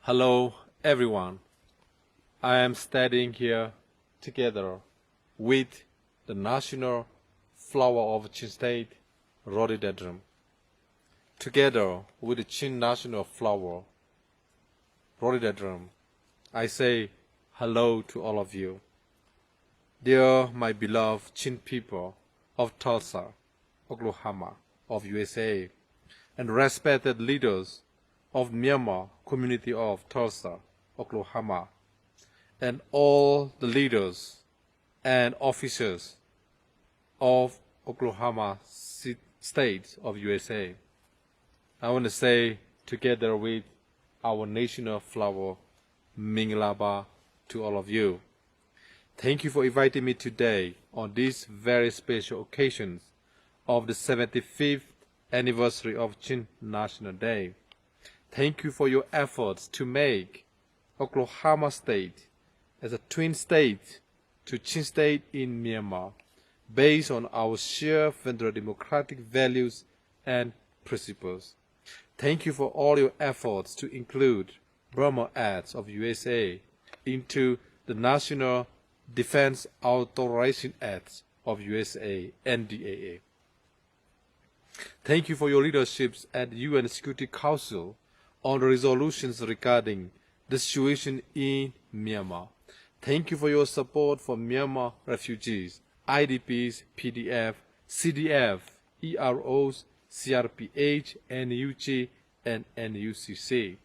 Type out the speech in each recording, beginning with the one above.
Hello, everyone. I am standing here together with the national flower of Chin State, rhododendron. Together with the Chin national flower, rhododendron, I say hello to all of you. Dear my beloved Chin people of Tulsa, Oklahoma, of USA, and respected leaders of Myanmar community of Tulsa, Oklahoma, and all the leaders and officers of Oklahoma State of USA. I want to say together with our national flower, Minglaba, to all of you. Thank you for inviting me today on this very special occasion of the 75th anniversary of Chin National Day. Thank you for your efforts to make Oklahoma State as a twin state to Chin State in Myanmar, based on our shared federal democratic values and principles. Thank you for all your efforts to include Burma Acts of USA into the National Defense Authorization Act of USA, NDAA. Thank you for your leadership at the UN Security Council on the resolutions regarding the situation in Myanmar. Thank you for your support for Myanmar refugees, IDPs, PDF, CDF, EROs, CRPH, NUG, and NUCC.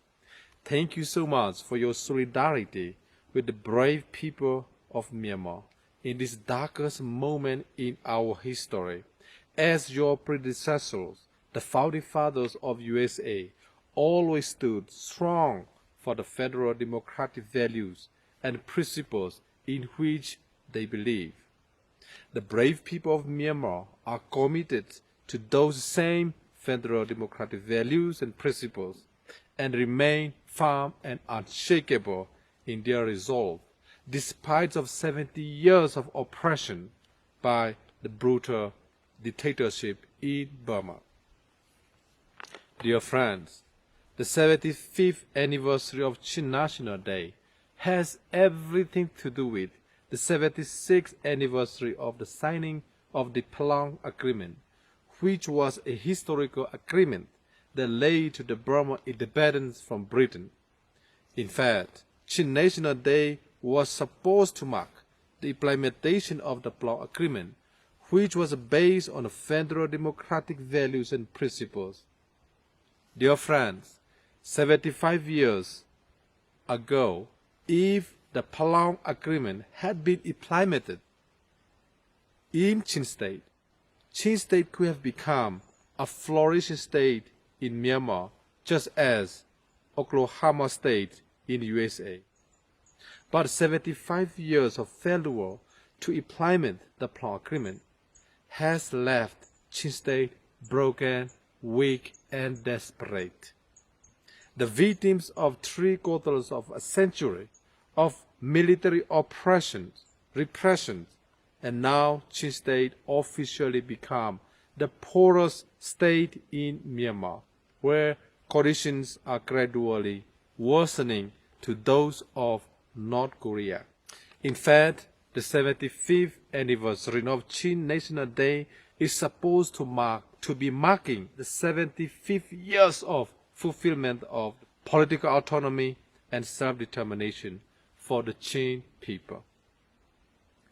Thank you so much for your solidarity with the brave people of Myanmar in this darkest moment in our history. As your predecessors, the founding fathers of USA, always stood strong for the federal democratic values and principles in which they believe. The brave people of Myanmar are committed to those same federal democratic values and principles and remain firm and unshakable in their resolve, despite of 70 years of oppression by the brutal dictatorship in Burma. Dear friends, the 75th anniversary of Chin National Day has everything to do with the 76th anniversary of the signing of the Palang Agreement, which was a historical agreement that led to the Burma independence from Britain. In fact, Chin National Day was supposed to mark the implementation of the Palang Agreement, which was based on federal democratic values and principles. Dear friends, 75 years ago, if the Palang Agreement had been implemented in Chin State could have become a flourishing state in Myanmar, just as Oklahoma State in the USA. But 75 years of failure to implement the Palang Agreement has left Chin State broken, weak, and desperate. The victims of 3/4 of a century of military oppressions, repression, and now Chin State officially become the poorest state in Myanmar, where conditions are gradually worsening to those of North Korea. In fact, the 75th anniversary of Chin National Day is supposed to be marking the 75th years of fulfillment of political autonomy and self-determination for the Chin people.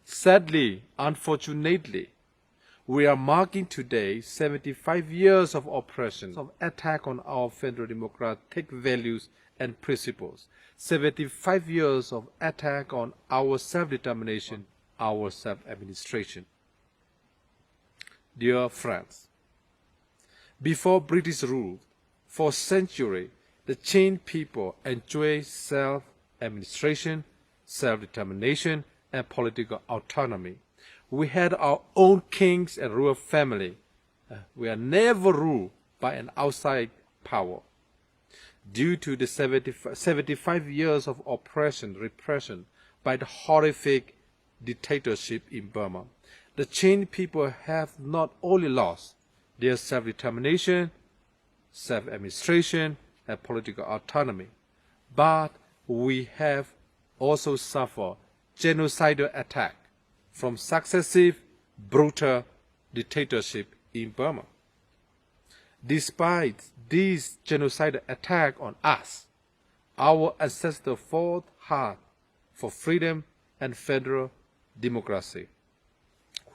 Sadly, unfortunately, we are marking today 75 years of oppression, of attack on our federal democratic values and principles, 75 years of attack on our self-determination, our self-administration. Dear friends, before British rule, for centuries, the Chin people enjoyed self-administration, self-determination, and political autonomy. We had our own kings and royal family. We are never ruled by an outside power. Due to the 75 years of oppression, repression by the horrific dictatorship in Burma, the Chin people have not only lost their self-determination, self-administration, and political autonomy, but we have also suffered genocidal attack from successive brutal dictatorship in Burma. Despite these genocidal attacks on us, our ancestors fought hard for freedom and federal democracy,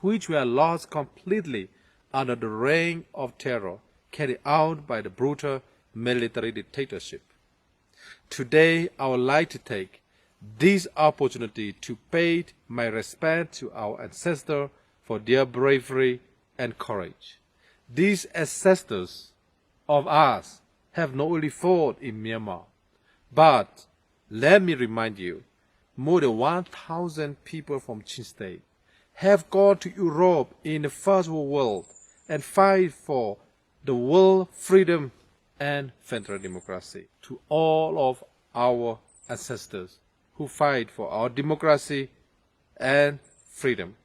which were lost completely under the reign of terror carried out by the brutal military dictatorship. Today, I would like to take this opportunity to pay my respect to our ancestors for their bravery and courage. These ancestors of ours have not only fought in Myanmar, but let me remind you, more than 1,000 people from Chin State have gone to Europe in the First World War and fight for the world freedom and federal democracy. To all of our ancestors who fight for our democracy and freedom,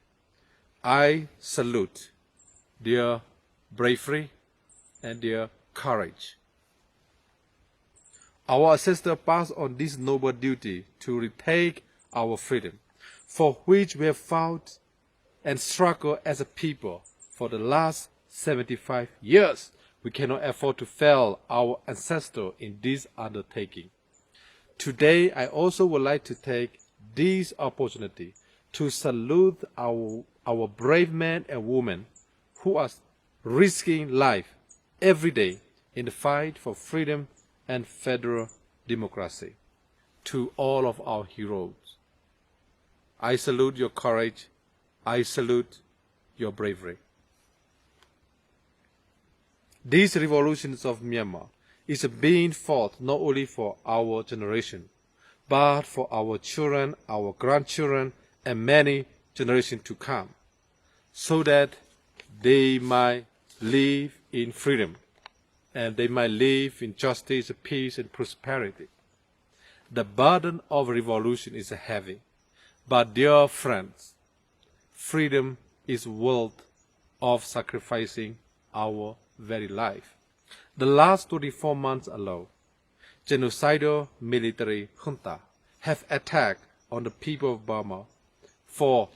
I salute their bravery and their courage. Our ancestors passed on this noble duty to retake our freedom, for which we have fought and struggled as a people for the last 75 years. We cannot afford to fail our ancestors in this undertaking. Today, I also would like to take this opportunity to salute our brave men and women who are risking life every day in the fight for freedom and federal democracy. To all of our heroes, I salute your courage. I salute your bravery. These revolutions of Myanmar is being fought not only for our generation, but for our children, our grandchildren, and many generations to come, so that they might live in freedom and they might live in justice, peace, and prosperity. The burden of revolution is heavy, but dear friends, freedom is worth of sacrificing our very life. The last 24 months alone, genocidal military junta have attacked on the people of Burma for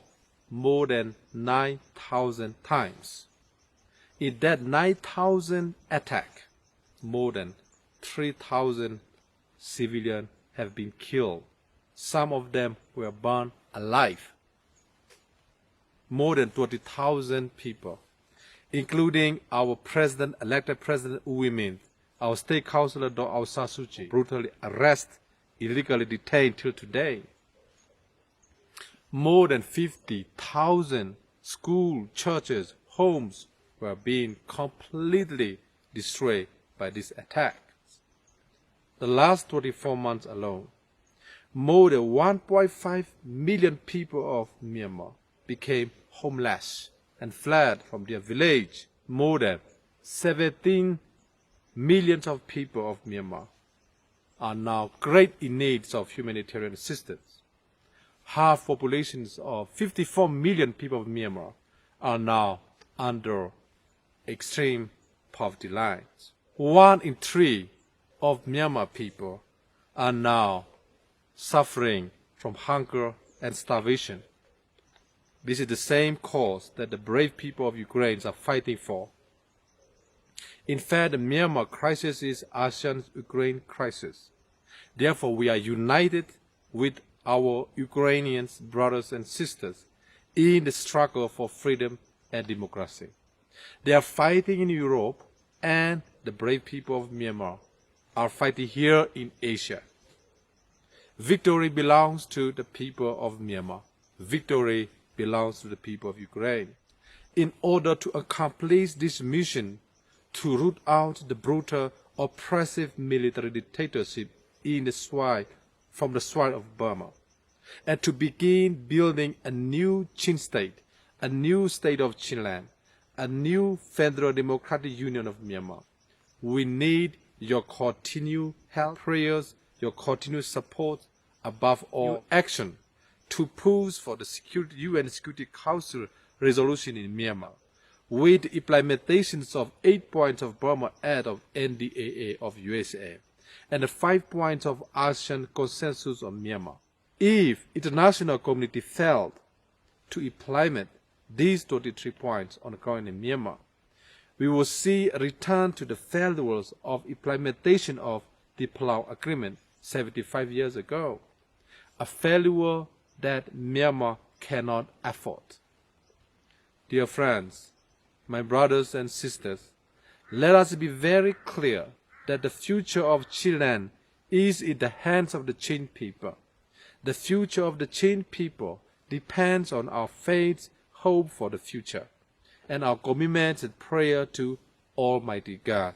more than 9,000 times. In that 9,000 attack, more than 3,000 civilians have been killed. Some of them were burned alive. More than 20,000 people, including our president, elected President U Win Mint, our state councillor Dr. Aung San Suu Kyi, brutally arrested, illegally detained till today. More than 50,000 schools, churches, homes were being completely destroyed by this attack. The last 24 months alone, more than 1.5 million people of Myanmar became homeless and fled from their village. More than 17 millions of people of Myanmar are now great in need of humanitarian assistance. Half populations of 54 million people of Myanmar are now under extreme poverty lines. 1 in 3 of Myanmar people are now suffering from hunger and starvation. This is the same cause that the brave people of Ukraine are fighting for. In fact, the Myanmar crisis is ASEAN's Ukraine crisis. Therefore, we are united with our Ukrainian brothers and sisters in the struggle for freedom and democracy. They are fighting in Europe, and the brave people of Myanmar are fighting here in Asia. Victory belongs to the people of Myanmar. Victory belongs to the people of Ukraine. In order to accomplish this mission, to root out the brutal, oppressive military dictatorship in the soil, from the soil of Burma, and to begin building a new Chin state, a new state of Chinland, a new federal democratic union of Myanmar, we need your continued help, prayers, your continued support, above all, action to push for the UN Security Council resolution in Myanmar, with the implementations of 8 points of Burma Act of NDAA of USA, and the 5 points of ASEAN Consensus on Myanmar. If international community failed to implement these 23 points on the ground in Myanmar, we will see a return to the failures of implementation of the Palau Agreement 75 years ago, a failure that Myanmar cannot afford. Dear friends, my brothers and sisters, let us be very clear that the future of Chilean is in the hands of the Chin people. The future of the Chin people depends on our faith, hope for the future, and our commitment and prayer to Almighty God.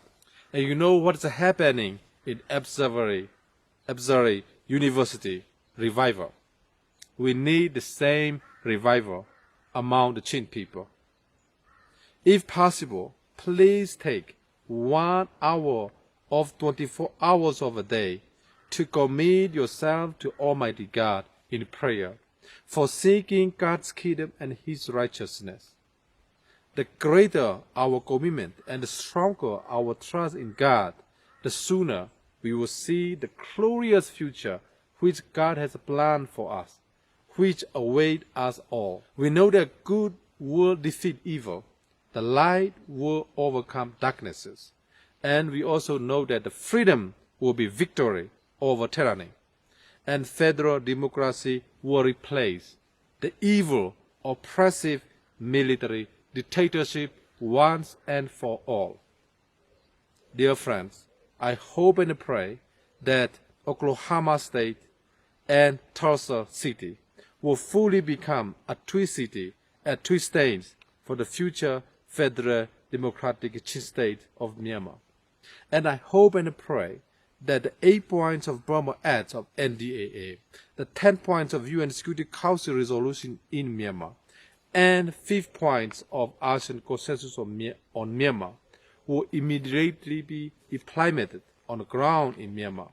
And you know what is happening in Observatory University revival. We need the same revival among the Chin people. If possible, please take 1 hour of 24 hours of a day to commit yourself to Almighty God in prayer, for seeking God's kingdom and His righteousness. The greater our commitment and the stronger our trust in God, the sooner we will see the glorious future which God has planned for us, which await us all. We know that good will defeat evil, the light will overcome darknesses, and we also know that the freedom will be victory over tyranny, and federal democracy will replace the evil, oppressive military dictatorship once and for all. Dear friends, I hope and pray that Oklahoma State and Tulsa City will fully become a twin city and twin states for the future federal democratic Chin state of Myanmar. And I hope and pray that the 8 points of Burma Act of NDAA, the 10 points of UN Security Council resolution in Myanmar, and 5 points of ASEAN Consensus on Myanmar will immediately be implemented on the ground in Myanmar.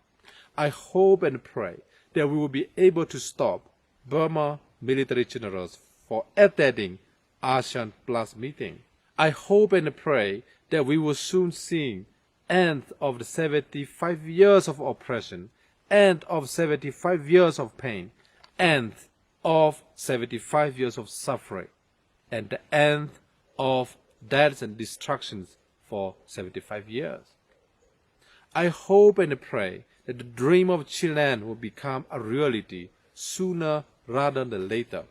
I hope and pray that we will be able to stop Burma military generals for attending ASEAN Plus meeting. I hope and pray that we will soon see end of the 75 years of oppression, end of 75 years of pain, end of 75 years of suffering, and the end of deaths and destructions for 75 years. I hope and pray that the dream of Chilean will become a reality sooner rather than later.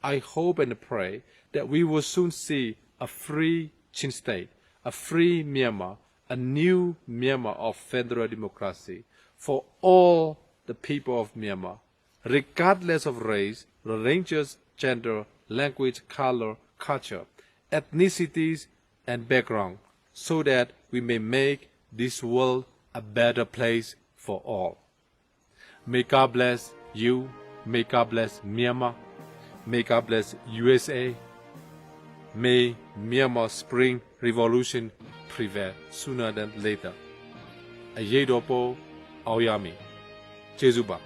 I hope and pray that we will soon see a free Chin state, a free Myanmar, a new Myanmar of federal democracy for all the people of Myanmar, regardless of race, religious, gender, language, color, culture, ethnicities, and background, so that we may make this world a better place for all. May God bless you. May God bless Myanmar. May God bless USA. May Myanmar Spring Revolution prevail sooner than later. အရေးတော်ပုံအောင်ရမည်ကျေးဇူးပါ